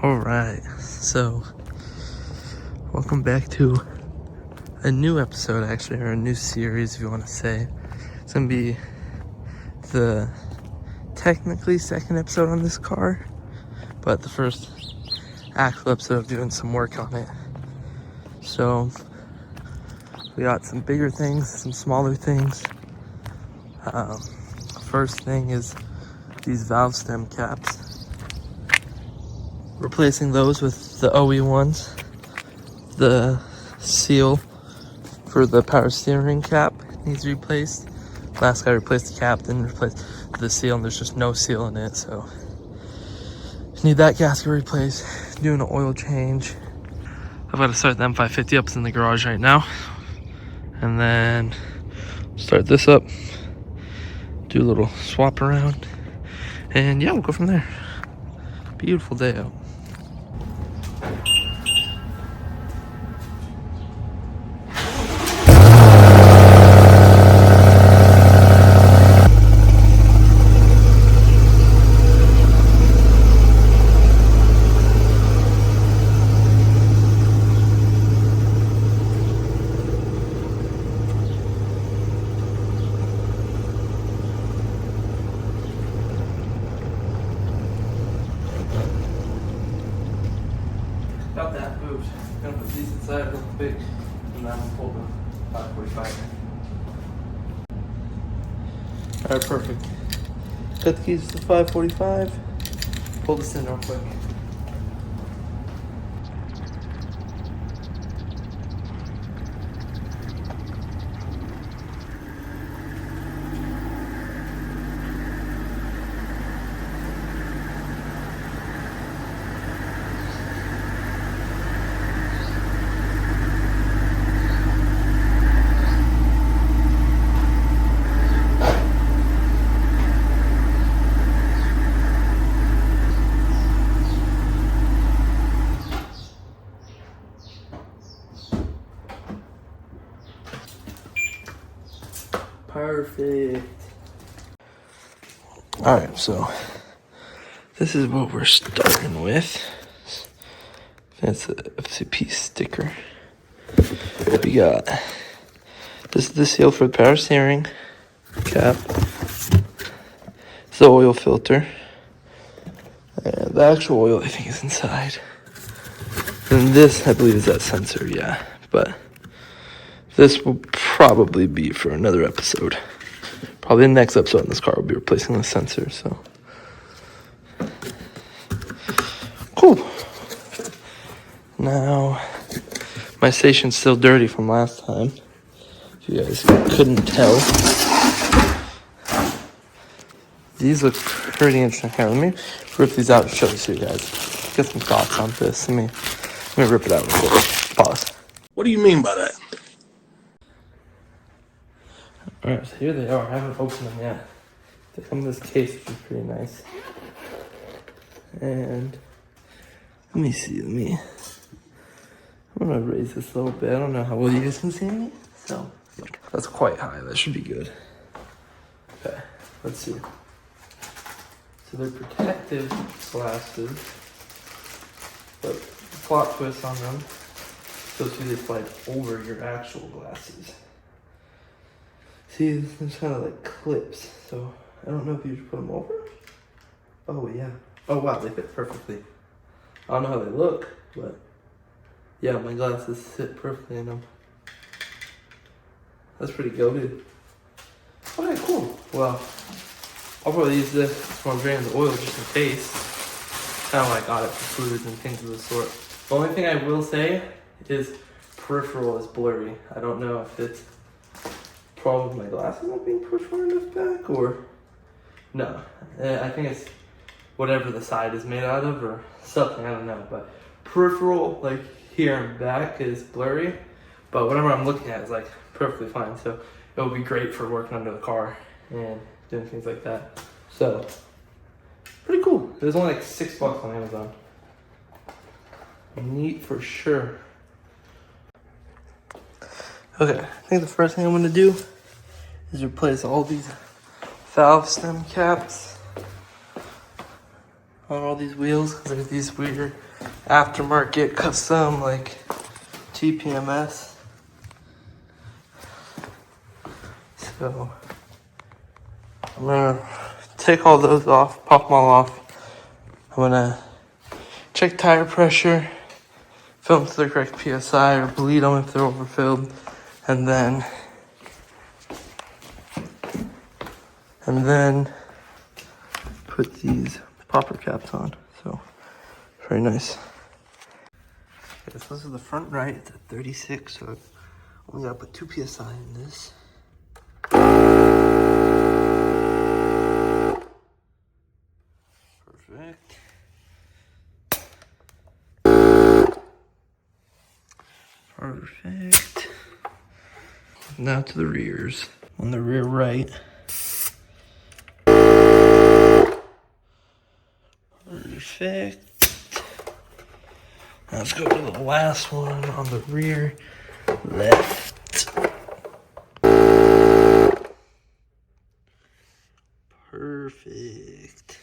Alright, so welcome back to a new episode, actually, or a new series if you want to say. It's gonna be the technically second episode on this car, but the first actual episode of doing some work on it. So we got some bigger things, some smaller things. First thing is these valve stem caps. Replacing those with the OE ones. The seal for the power steering cap needs replaced. Last guy replaced the cap, then replaced the seal, and there's just no seal in it, so need that gasket replaced. Doing an oil change. I've got to start the M550 up. It's in the garage right now, and then start this up, do a little swap around, and yeah, we'll go from there. Beautiful day out. Got that moved. Kind of a decent size, real big, and then I'm pulled the 545. Alright, perfect. Got the keys to the 545. Pull this in real quick. Perfect. Alright, so this is what we're starting with. That's a FCP sticker. We got this is the seal for the power steering cap. It's the oil filter. And the actual oil, I think, is inside. And this, I believe, is that sensor, yeah. But this will probably be for another episode. Probably the next episode in this car will be replacing the sensor, so. Cool. Now, my station's still dirty from last time. If you guys couldn't tell. These look pretty interesting. Here, let me rip these out and show this to you guys. Get some thoughts on this. Let me rip it out real quick. Pause. What do you mean by that? Alright, so here they are. I haven't opened them yet. They come in this case, which is pretty nice. And let me see. I'm gonna raise this a little bit. I don't know how well you guys can see me. So that's quite high. That should be good. Okay, let's see. So they're protective glasses, but plot twist on them. So they slide over your actual glasses. See, there's kind of like clips, so I don't know if you should put them over. Oh yeah. Oh wow, they fit perfectly. I don't know how they look, but yeah, my glasses sit perfectly in them. That's pretty goated. Okay, cool. Well, I'll probably use this when I'm draining the oil just in case. Kind of like got it for fluids and things of the sort. The only thing I will say is peripheral is blurry. I don't know if it's problem with my glasses not being pushed far enough back, or no. I think it's whatever the side is made out of or something, I don't know. But peripheral, like here and back, is blurry, but whatever I'm looking at is like perfectly fine. So it would be great for working under the car and doing things like that. So pretty cool. It was only like $6 on Amazon. Neat for sure. Okay, I think the first thing I'm gonna do is replace all these valve stem caps on all these wheels because there's these weird aftermarket custom like TPMS. So I'm gonna take all those off, pop them all off. I'm gonna check tire pressure, fill them to the correct PSI, or bleed them if they're overfilled, and then put these popper caps on. So very nice. Okay, so this is the front right. It's at 36, so only gotta put 2 PSI in this. Perfect. Perfect. Now to the rears. On the rear right. Perfect. Now let's go to the last one on the rear left. Perfect.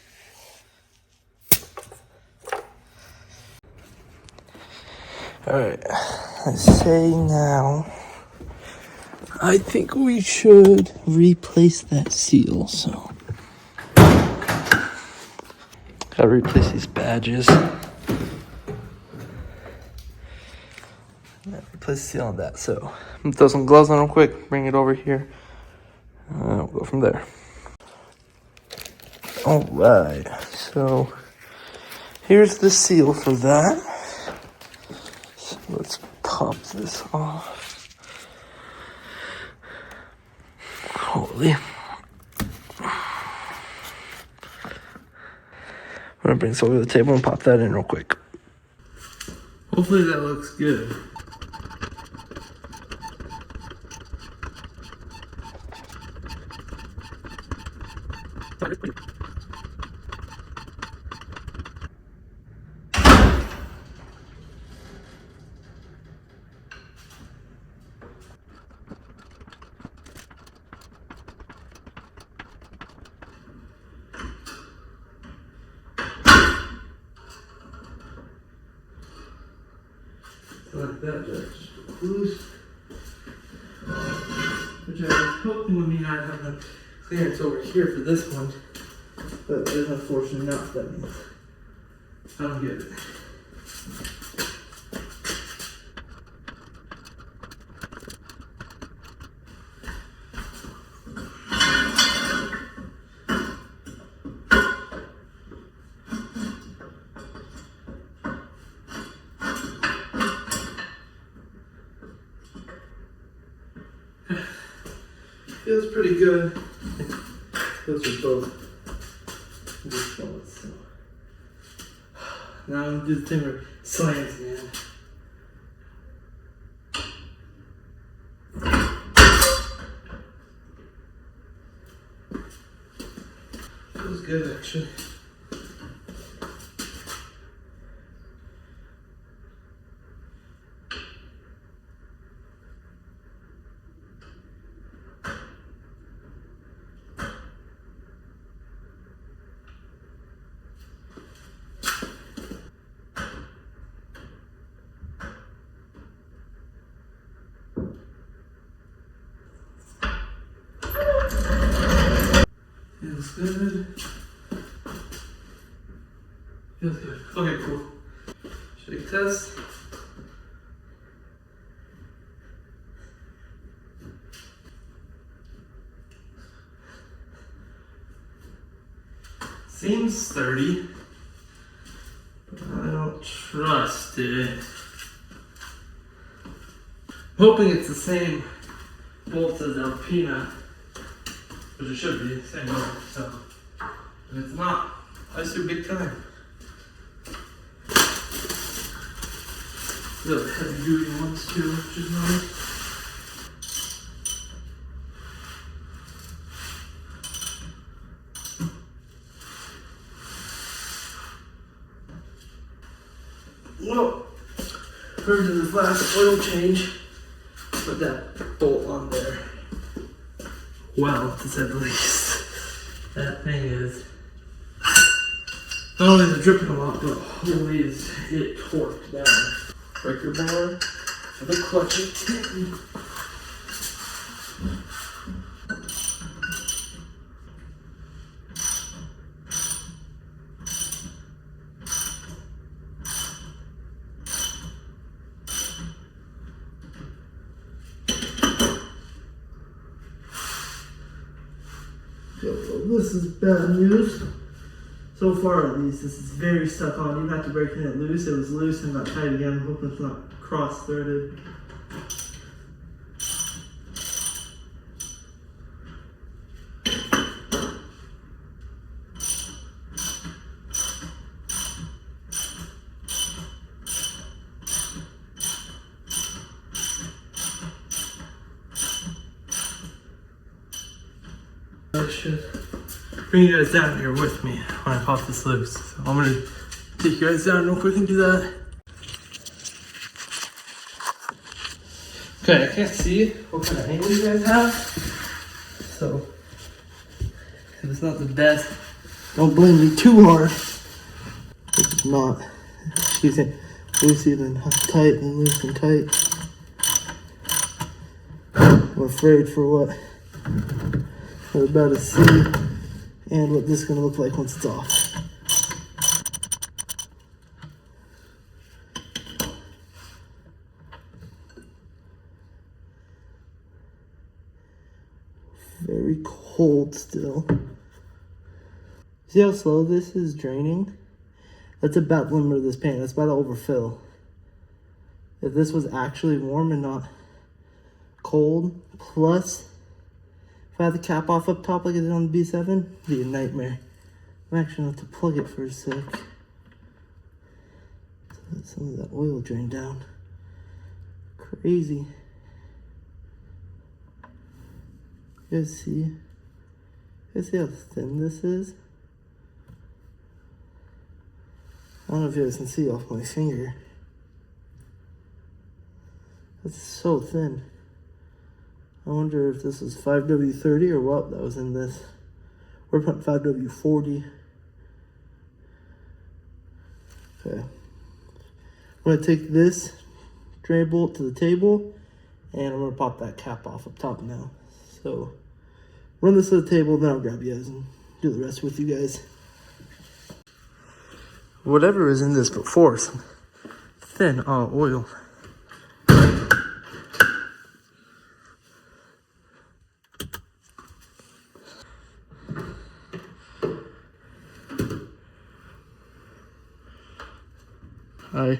Alright, I say now, I think we should replace that seal, so. Gotta replace these badges. Replace the seal on that, so. I'm gonna throw some gloves on real quick, bring it over here. We'll go from there. Alright, so here's the seal for that. So let's pop this off. Holy. I'm gonna bring this over to the table and pop that in real quick. Hopefully that looks good. Like that, just loose. Which I was hoping would mean I'd have the clearance over here for this one, but there's unfortunately not. That means I don't get it. Feels pretty good. Those are both good bullets. So now I'm gonna do the thing where it slams, man. Feels good actually. Feels good. Feels good. Okay, cool. Shake test. Seems sturdy, but I don't trust it. Hoping it's the same bolts as Alpina. Which it should be, same way, so. If it's not, I see big time. The heavy duty ones too, which is nice. Well, heard of this last oil change, put that bolt on there. Well, to say the least. That thing is Not only is it dripping a lot, but holy is it torqued down. Breaker bar for the clutches. So this is bad news. So far at least, this is very stuck on. You have to break it loose. It was loose and got tight again. I'm hoping it's not cross-threaded. I should bring you guys down here with me when I pop this loose. So I'm gonna take you guys down real quick and do that. Okay, I can't see what kind of angle you guys have. So if it's not the best, Don't blame me too hard. It's not. Excuse me. Loosey than tight and loose and tight. I'm afraid for what we're about to see and what this is going to look like once it's off. Very cold still. See how slow this is draining? That's about the limit of this paint. That's about to overfill. If this was actually warm and not cold, plus if I had the cap off up top like I did on the B7, it'd be a nightmare. I'm actually gonna have to plug it for a sec. So let some of that oil drain down. Crazy. You guys see? You guys see how thin this is? I don't know if you guys can see off my finger. That's so thin. I wonder if this is 5W30 or what that was in this. We're putting 5W40. Okay. I'm going to take this drain bolt to the table and I'm going to pop that cap off up top now. So run this to the table, then I'll grab you guys and do the rest with you guys. whatever is in this before, some thin oil. I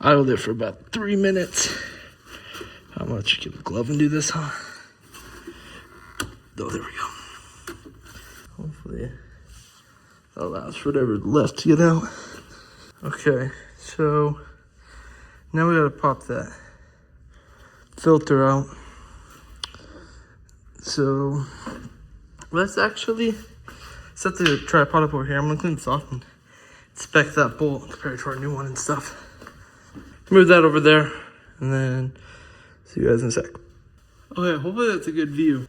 idled it for about 3 minutes. I'm gonna get a glove and do this, huh? Oh, there we go. Hopefully that allows for whatever left to get out. Okay, so now we gotta pop that filter out. So let's actually set the tripod up over here. I'm gonna clean this off and inspect that bolt compared to our new one and stuff. Move that over there and then see you guys in a sec. Okay, hopefully that's a good view.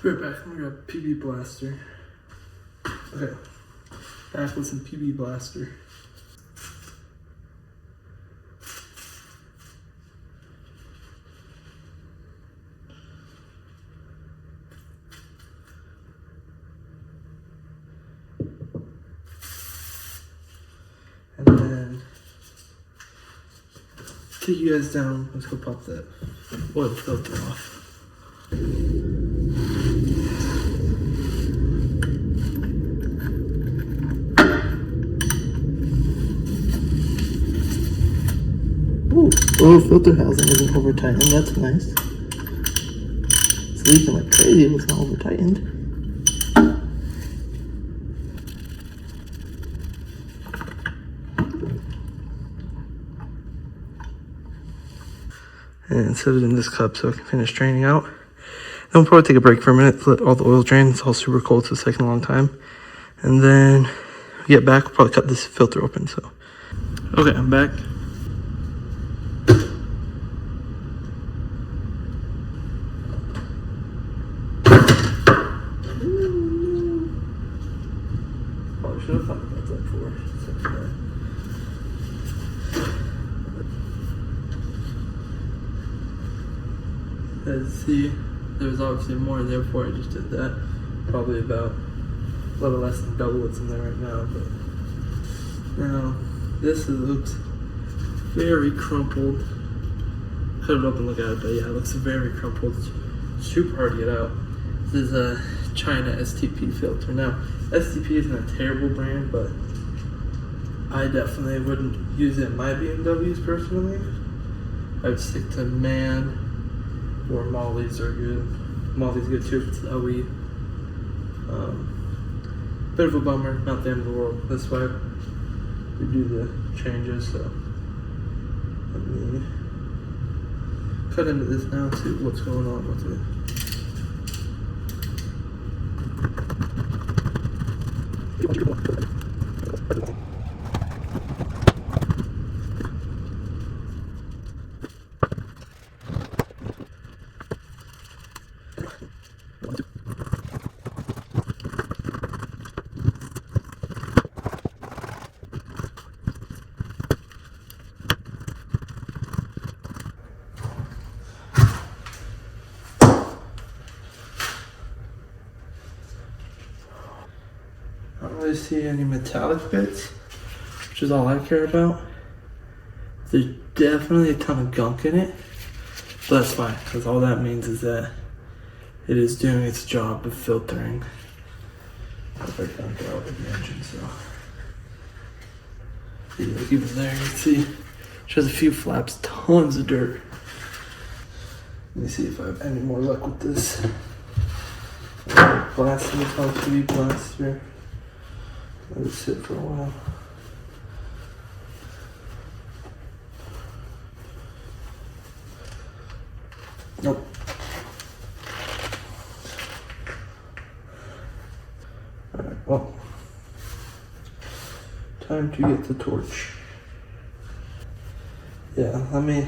Be right back. I'm gonna grab PB Blaster. Okay, back with some PB Blaster. And then take you guys down. Let's go pop that oil filter off. Ooh, oil filter housing isn't over tightened. That's nice. It's leaking like crazy. It's not over tightened. And set it in this cup so I can finish draining out. Then we'll probably take a break for a minute, let all the oil drain. It's all super cold, so it's taking a long time. And then we get back, we'll probably cut this filter open. So, okay, I'm back. should have thought about that before. As see, there's obviously more, therefore I just did that. Probably about a little less than double what's in there right now, but now this looks very crumpled. Cut it up and look at it, but yeah, it looks very crumpled. It's super hard to get out. This is a China STP filter. Now, STP isn't a terrible brand, but I definitely wouldn't use it in my BMWs personally. I'd stick to MAN or Molly's are good. Molly's good too if it's OE. Bit of a bummer, not the end of the world. That's why we do the changes, so let me cut into this now and see what's going on with it. I don't really see any metallic bits, which is all I care about. There's definitely a ton of gunk in it, but that's fine, because all that means is that it is doing its job of filtering other gunk out of the engine, so. Yeah, even there, you can see, it has a few flaps, tons of dirt. Let me see if I have any more luck with this. Blasting the LCD blaster. Let it sit for a while. Nope. Alright, well. Time to get the torch. Yeah, let me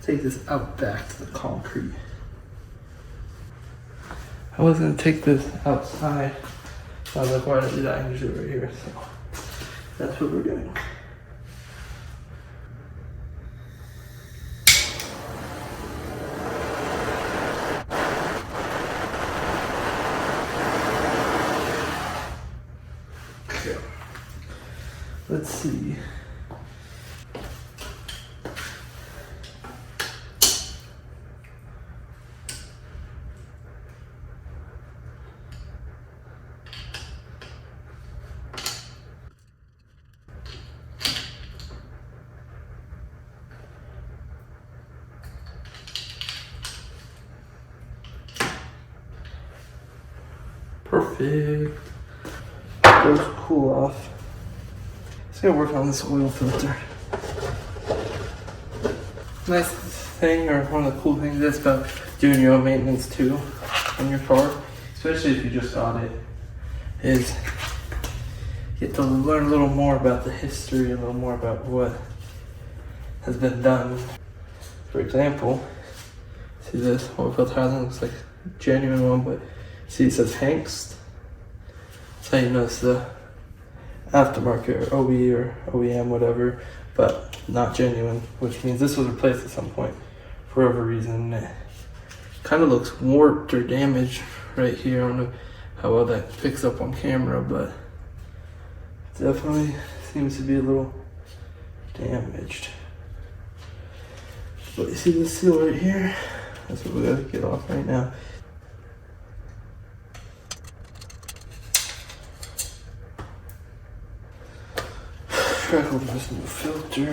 take this out back to the concrete. I was gonna take this outside. I was like, why don't I do that? I can just do it right here. So that's what we're doing. Okay. Let's see. Perfect. Those cool off. Just gonna work on this oil filter. Nice thing, or one of the cool things that's about doing your own maintenance too on your car, especially if you just got it, is you get to learn a little more about the history, a little more about what has been done. For example, see this oil filter housing looks like a genuine one, but see it says Hengst. That's how you know it's the aftermarket or OE or OEM, whatever, but not genuine, which means this was replaced at some point for whatever reason. It kind of looks warped or damaged right here. I don't know how well that picks up on camera, but definitely seems to be a little damaged. But you see this seal right here? That's what we gotta get off right now. Try to open this new filter.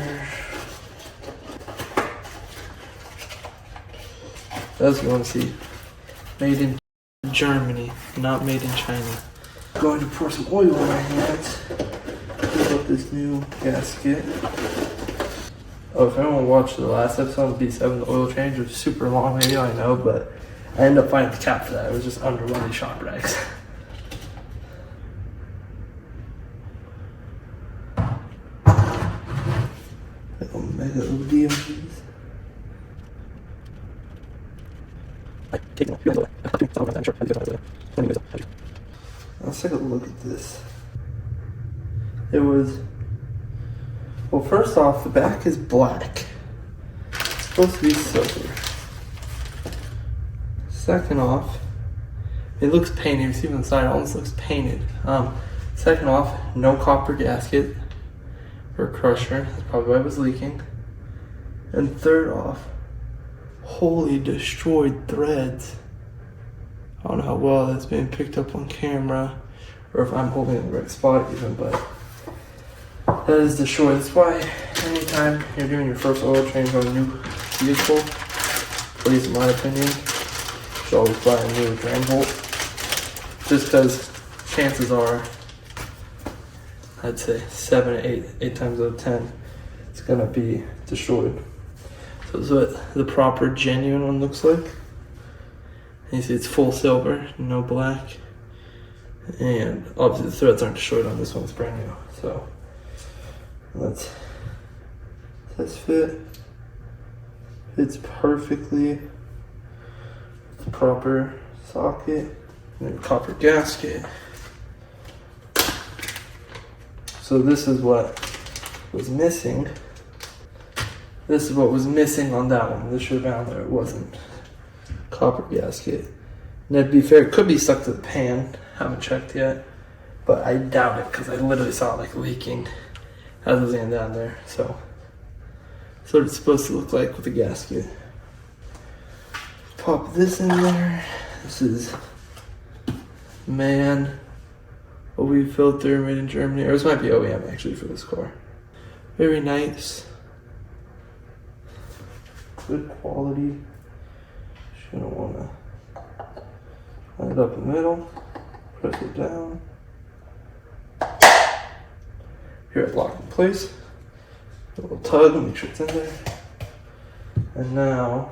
That's what you want to see. Made in Germany, not made in China. Going to pour some oil on my hands. Pick up this new gasket. Oh, if anyone watched the last episode of B7, the oil change was super long video, I know, but I ended up finding the cap for that. It was just under one of these shop racks. Mega OD on these. Let's take a look at this. it was, well, first off, the back is black. It's supposed to be silver. Second off, it looks painted. You see from the side, it almost looks painted. Second off, no copper gasket or crusher. That's probably why it was leaking. And third off, wholly destroyed threads. I don't know how well that's being picked up on camera or if I'm holding it in the right spot even, but that is destroyed. That's why anytime you're doing your first oil change on a new vehicle, at least in my opinion, you should always buy a new drain bolt. Just because chances are, I'd say 7 to 8 times out of 10, it's gonna be destroyed. So this is what the proper genuine one looks like. And you see it's full silver, no black. And obviously the threads aren't destroyed on this one, it's brand new. So let's fit. Fits perfectly. The proper socket. And copper gasket. So this is what was missing. This is what was missing on that one. This should have been on there. It wasn't. Copper gasket. And to be fair, it could be stuck to the pan. Haven't checked yet. But I doubt it because I literally saw it like leaking as it was laying down there. So that's what it's supposed to look like with the gasket. Pop this in there. This is OE filter made in Germany, or this might be OEM actually for this car. Very nice, good quality. Just gonna wanna line it up in the middle, press it down. Here it locked in place. A little tug, make sure it's in there. And now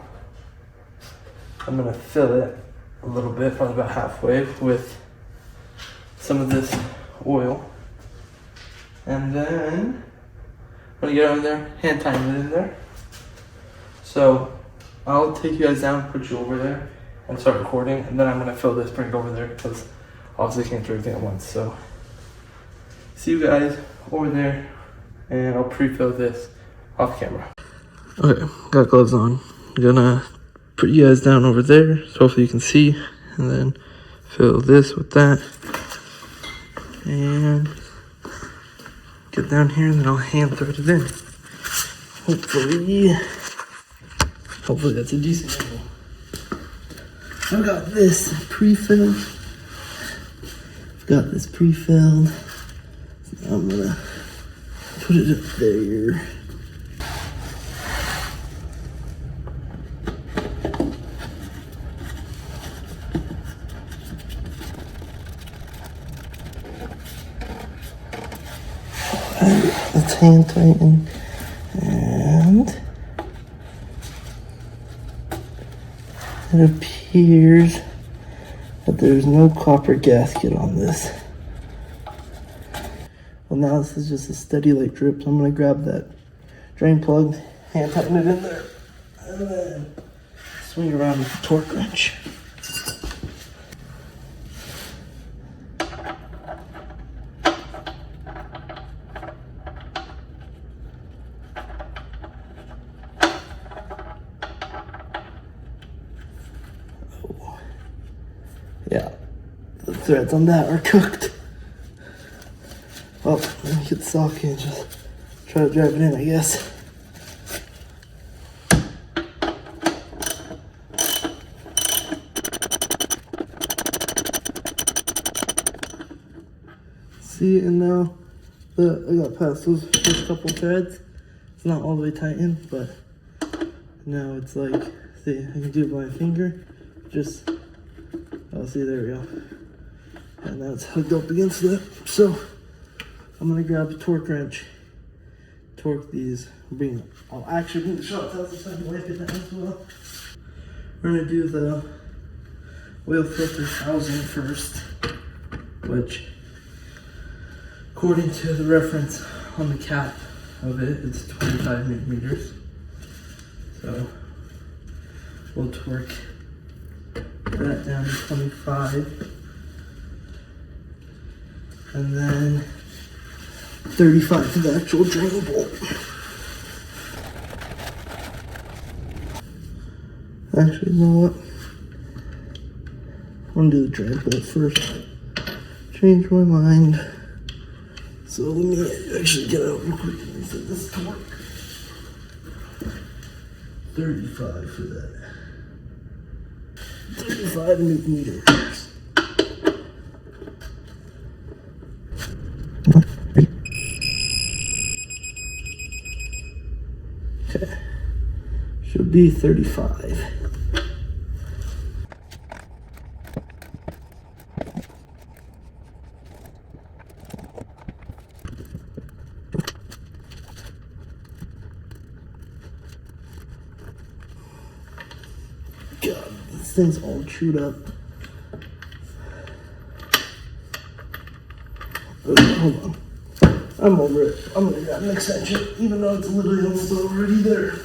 I'm gonna fill it a little bit, probably about halfway, with some of this oil. And then I'm gonna get over there, hand tighten it in there. So I'll take you guys down, put you over there, and start recording. And then I'm gonna fill this, bring it over there, because obviously I can't do everything at once. So see you guys over there, and I'll pre-fill this off camera. Okay, got gloves on. I'm gonna put you guys down over there, so hopefully you can see, and then fill this with that. And get down here, and then I'll hand thread it in. Hopefully that's a decent angle. I've got this pre-filled. So I'm gonna put it up there. Let's hand tighten, and it appears that there's no copper gasket on this. Well, now this is just a steady light drip, so I'm gonna grab that drain plug, hand tighten it in there, and then swing around with the torque wrench. Yeah, the threads on that are cooked. Well, let me get the socket and just try to drive it in, I guess. See, and now I got past those first couple threads. It's not all the way tightened, but now it's like, see, I can do it by my finger. Just, oh, see, there we go. And now it's hooked up against that. So I'm gonna grab a torque wrench, torque these, I'll actually bring the shot tester so I can wipe it down as well. We're gonna do the oil filter housing first, which according to the reference on the cap of it, it's 25 millimeters. So we'll torque that down to 25. And then 35 for the actual drain bolt. Actually, you know what? I'm gonna do the drain bolt first. Change my mind. So let me actually get out real quick and set this to work. 35 for that. 35 Newton meters. Okay. Should be 35. God, this thing's all chewed up. Okay, hold on. I'm over it. I'm gonna grab an extension, even though it's literally almost already there.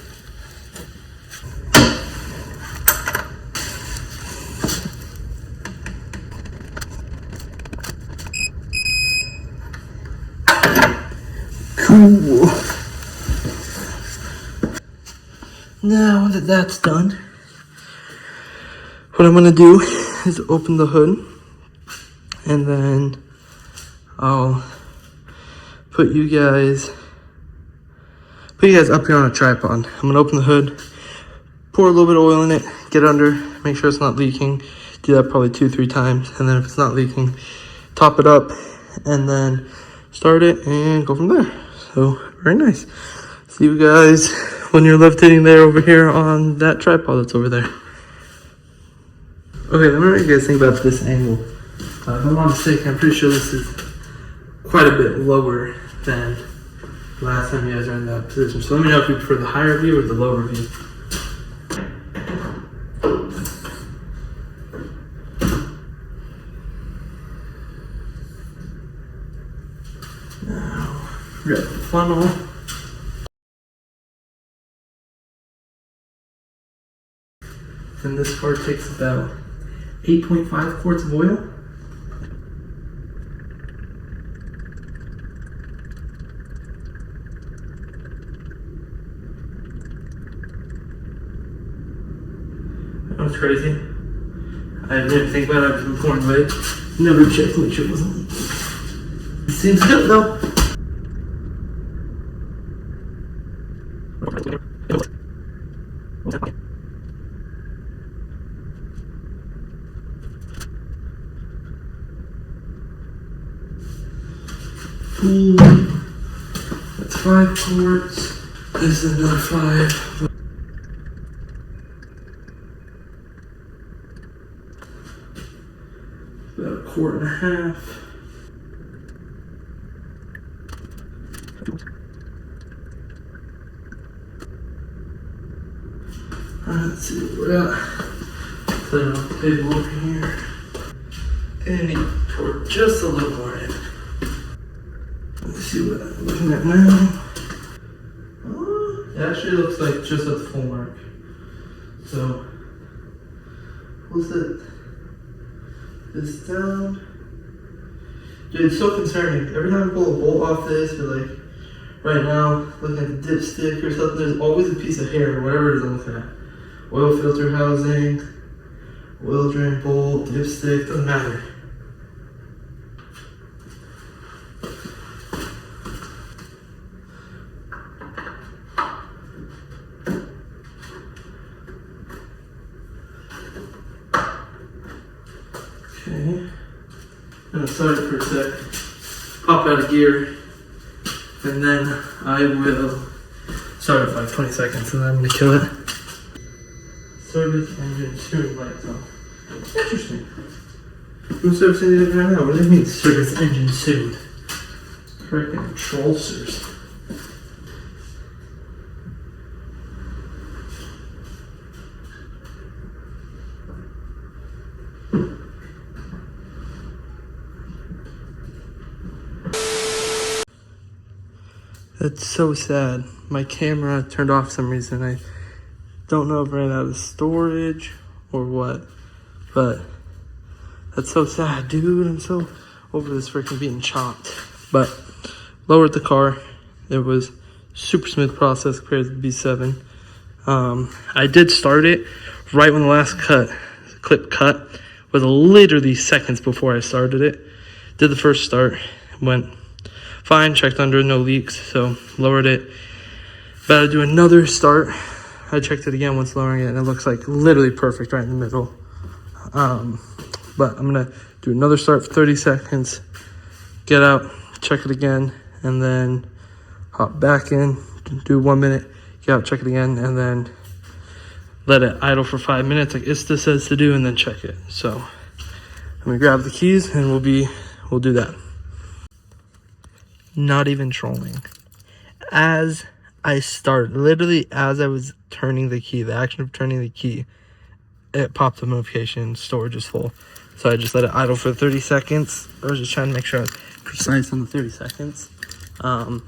Cool. Now that that's done, what I'm gonna do is open the hood, and then I'll put you guys up here on a tripod. I'm gonna open the hood, pour a little bit of oil in it, get under, make sure it's not leaking. Do that probably 2-3 times, and then if it's not leaking, top it up, and then start it and go from there. So very nice. See you guys when you're levitating there over here on that tripod that's over there. Okay, let me know what you guys think about this angle. If I'm not mistaken, I'm pretty sure this is quite a bit lower than last time you guys were in that position. So let me know if you prefer the higher view or the lower view. Now, we got the funnel. And this part takes about 8.5 quarts of oil. That was crazy. I didn't think about it. I was born late. Never checked to make sure it wasn't leaking. Seems good though. Ooh, that's 5 quarts. This is another 5. About 1.5 quarts. Alright, let's see what we're at. Put it on the table over here. And you pour just a little more in. Let's see what I'm looking at now. Oh, it actually looks like just at the full mark. So, we'll set this down. Dude, it's so concerning. Every time I pull a bolt off this, or like right now, looking at the dipstick or something, there's always a piece of hair or whatever it is I'm looking at. Oil filter housing, oil drain bolt, dipstick, doesn't matter. Okay, I'm gonna start it for a sec, pop out of gear, and then I will start it for like 20 seconds, and then I'm gonna kill it. Service engine tuning lights off. Interesting. Who's servicing these right now? What do they mean service engine tuned? Freaking trollsters. That's so sad. My camera turned off for some reason. I don't know if I ran out of storage or what, but that's so sad, dude. I'm so over this freaking being chopped. But lowered the car. It was super smooth process compared to the B7. I did start it right when the last clip cut was literally seconds before I started it. Did the first start, went fine, checked under, no leaks, so lowered it. About to do another start. I checked it again once lowering it, and it looks like literally perfect right in the middle. But I'm gonna do another start for 30 seconds, get out, check it again, and then hop back in, do 1 minute, get out, check it again, and then let it idle for 5 minutes like ISTA says to do, and then check it. So I'm gonna grab the keys and we'll do that. Not even trolling. As I started, literally as I was turning the key, the action of turning the key, it popped a notification, storage is full. So I just let it idle for 30 seconds. I was just trying to make sure I was precise on the 30 seconds. And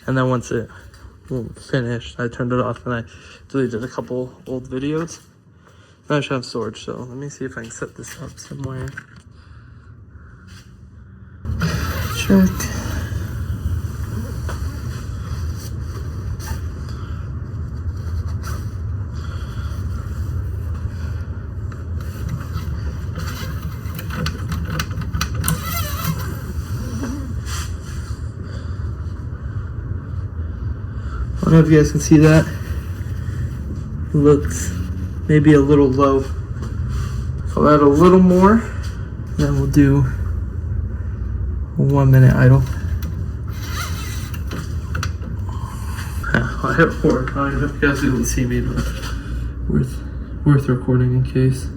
then once it finished, I turned it off and I deleted a couple old videos. Now I should have storage, so let me see if I can set this up somewhere. Check. I don't know if you guys can see that. It looks maybe a little low. I'll add a little more, then we'll do a 1 minute idle. I hit record. I don't know if you guys can see me, but worth recording in case.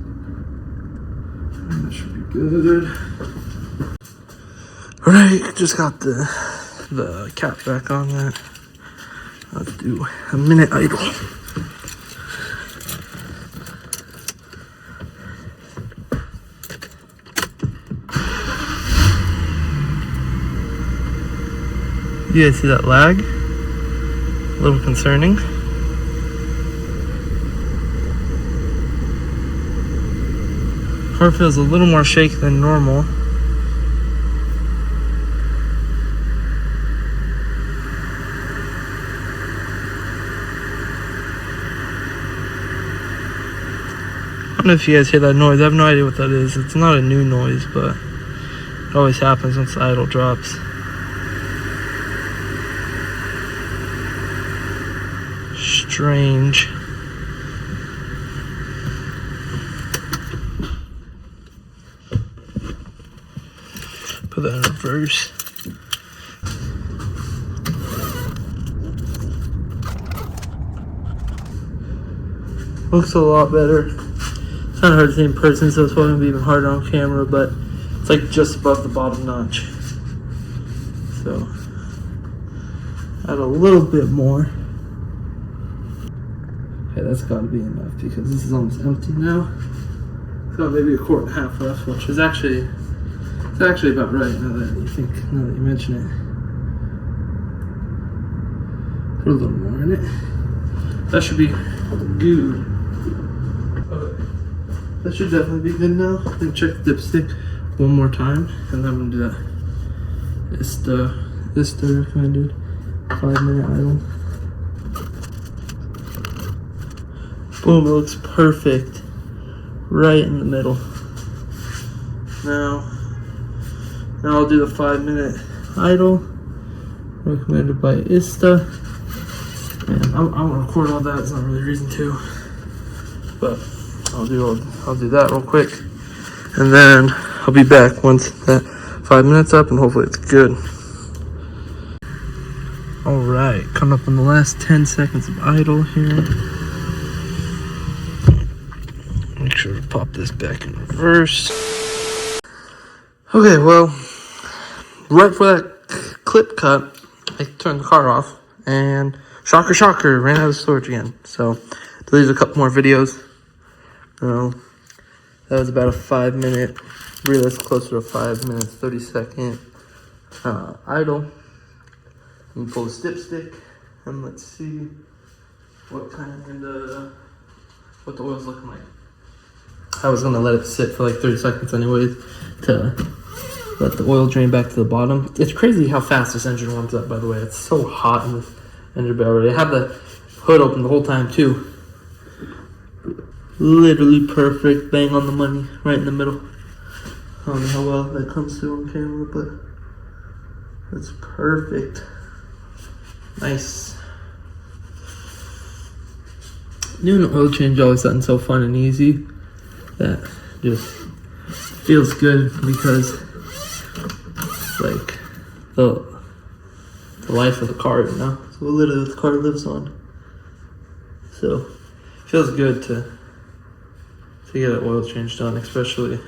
That should be good. Alright, just got the cap back on that. Let's do a minute idle. You guys see that lag? A little concerning. Car feels a little more shaky than normal. I don't know if you guys hear that noise. I have no idea what that is. It's not a new noise, but it always happens once the idle drops. Strange. Put that in reverse. Looks a lot better. It's kind of hard to see in person, so it's probably gonna be even harder on camera, but it's like just above the bottom notch. So add a little bit more. Okay, that's gotta be enough because this is almost empty now. It's got maybe a quart and a half left, which is actually about right now that you mention it. Put a little more in it. That should be good. Okay. That should definitely be good now. Then check the dipstick one more time, and then I'm gonna do that. It's the recommended 5 minute idle. Boom, it looks perfect. Right in the middle. Now I'll do the 5 minute idle. Recommended by ISTA. And I won't record all that, there's not really a reason to. But I'll do that real quick. And then I'll be back once that 5 minutes up, and hopefully it's good. Alright, coming up on the last 10 seconds of idle here. Make sure to pop this back in reverse. Okay, well, right before that clip cut, I turned the car off, and shocker, ran out of storage again. So, deleted a couple more videos. That was about a 5 minute, really that's closer to 5 minutes, 30 second idle. And pull the dipstick, and let's see what the oil's looking like. I was gonna let it sit for like 30 seconds anyways to Let the oil drain back to the bottom. It's crazy how fast this engine warms up, by the way. It's so hot in this engine bay already. I had the hood open the whole time too. Literally perfect, bang on the money, right in the middle. I don't know how well that comes through on camera, but that's perfect. Nice. Doing an oil change always something so fun and easy that just feels good because like the life of the car, you know. So literally what the car lives on. So it feels good to get an oil change done, especially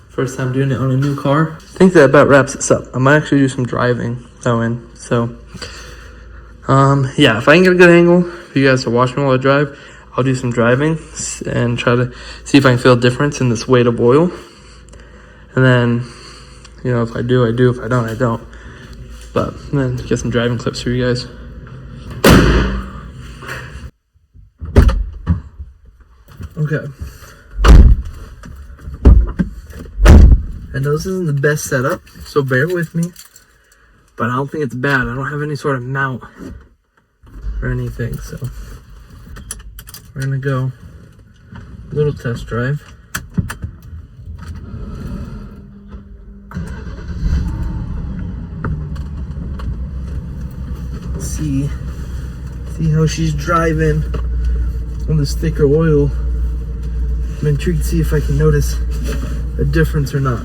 first time doing it on a new car. I think that about wraps this up. I might actually do some driving though in. So yeah, if I can get a good angle for you guys to watch me while I drive, I'll do some driving and try to see if I can feel a difference in this weight of oil. And then, you know, if I do, I do. If I don't, I don't. But then get some driving clips for you guys. Okay. I know this isn't the best setup, so bear with me. But I don't think it's bad. I don't have any sort of mount or anything, so we're gonna go a little test drive. See how she's driving on this thicker oil. I'm intrigued to see if I can notice a difference or not.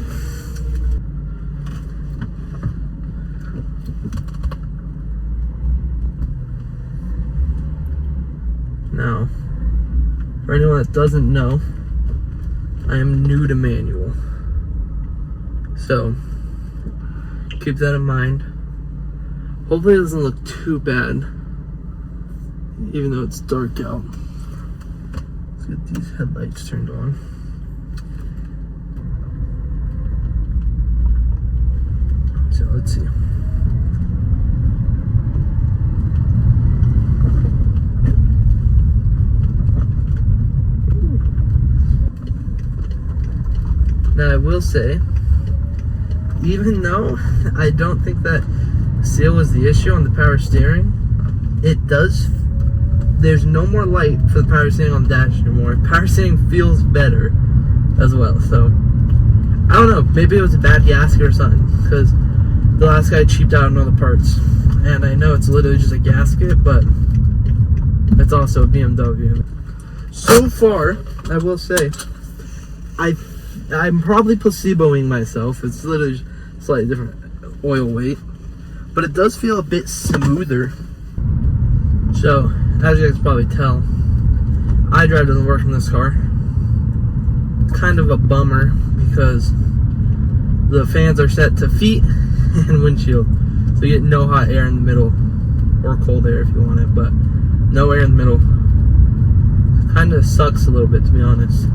Now, for anyone that doesn't know, I am new to manual. So, keep that in mind. Hopefully it doesn't look too bad, even though it's dark out. Let's get these headlights turned on. So let's see. Now I will say, even though I don't think that seal was the issue on the power steering, there's no more light for the power steering on the dash anymore. Power steering feels better as well, so I don't know, maybe it was a bad gasket or something, because the last guy cheaped out on all the parts, and I know it's literally just a gasket, but it's also a BMW. So far, I will say, I'm probably placeboing myself. It's literally slightly different oil weight, but it does feel a bit smoother. So, as you guys can probably tell, iDrive doesn't work in this car. It's kind of a bummer because the fans are set to feet and windshield, so you get no hot air in the middle, or cold air if you want it, but no air in the middle. Kind of sucks a little bit, to be honest.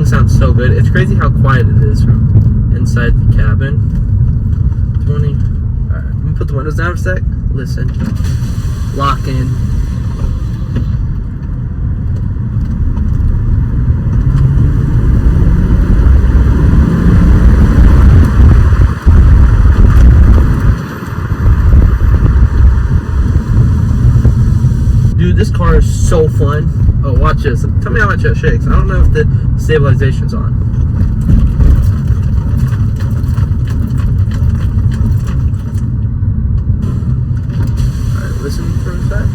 Sounds so good. It's crazy how quiet it is from inside the cabin. 20. Alright, I'm gonna put the windows down for a sec. Listen. Lock in. Dude, this car is so fun. Oh, watch this. Tell me how much it shakes. I don't know if the stabilization's on. Alright, listen for a sec.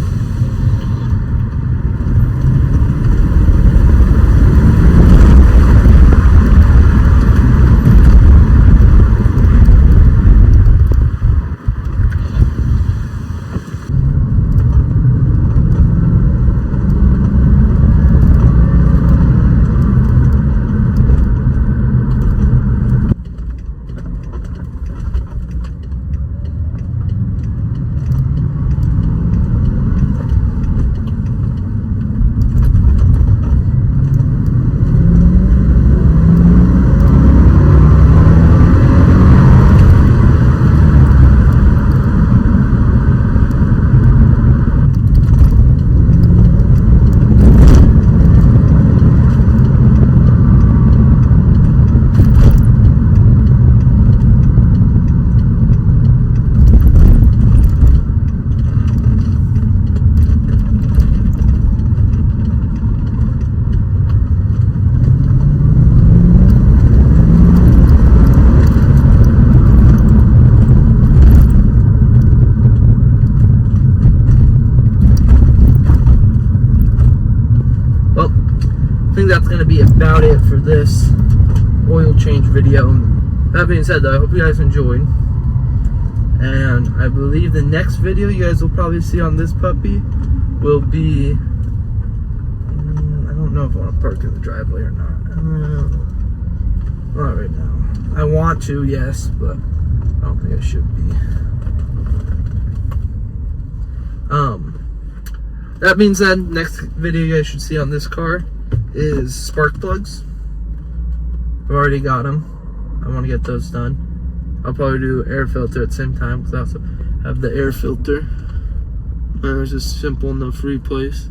that's gonna be about it for this oil change video. That being said, though, I hope you guys enjoyed. And I believe the next video you guys will probably see on this puppy will be, I don't know if I want to park in the driveway or not. Not right now. I want to, yes, but I don't think I should be. That being said, next video you guys should see on this car is spark plugs. I've already got them. I want to get those done. I'll probably do air filter at the same time because I also have the air filter. And it's just simple enough replace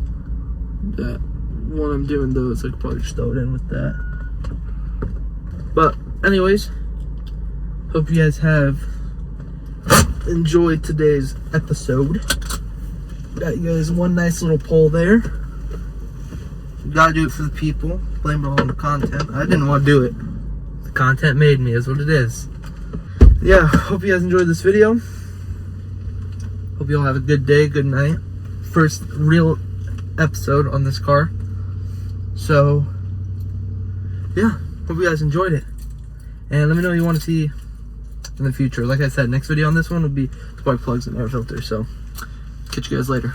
that when I'm doing those, I could probably just throw it in with that. But anyways, hope you guys have enjoyed today's episode. Got you guys one nice little poll there. You gotta do it for the people. Blame it all on the content. I didn't want to do it. The content made me, is what it is. Yeah, hope you guys enjoyed this video. Hope you all have a good day, good night. First real episode on this car. So, yeah, hope you guys enjoyed it. And let me know what you want to see in the future. Like I said, next video on this one will be spark plugs and air filter. So, catch you guys later.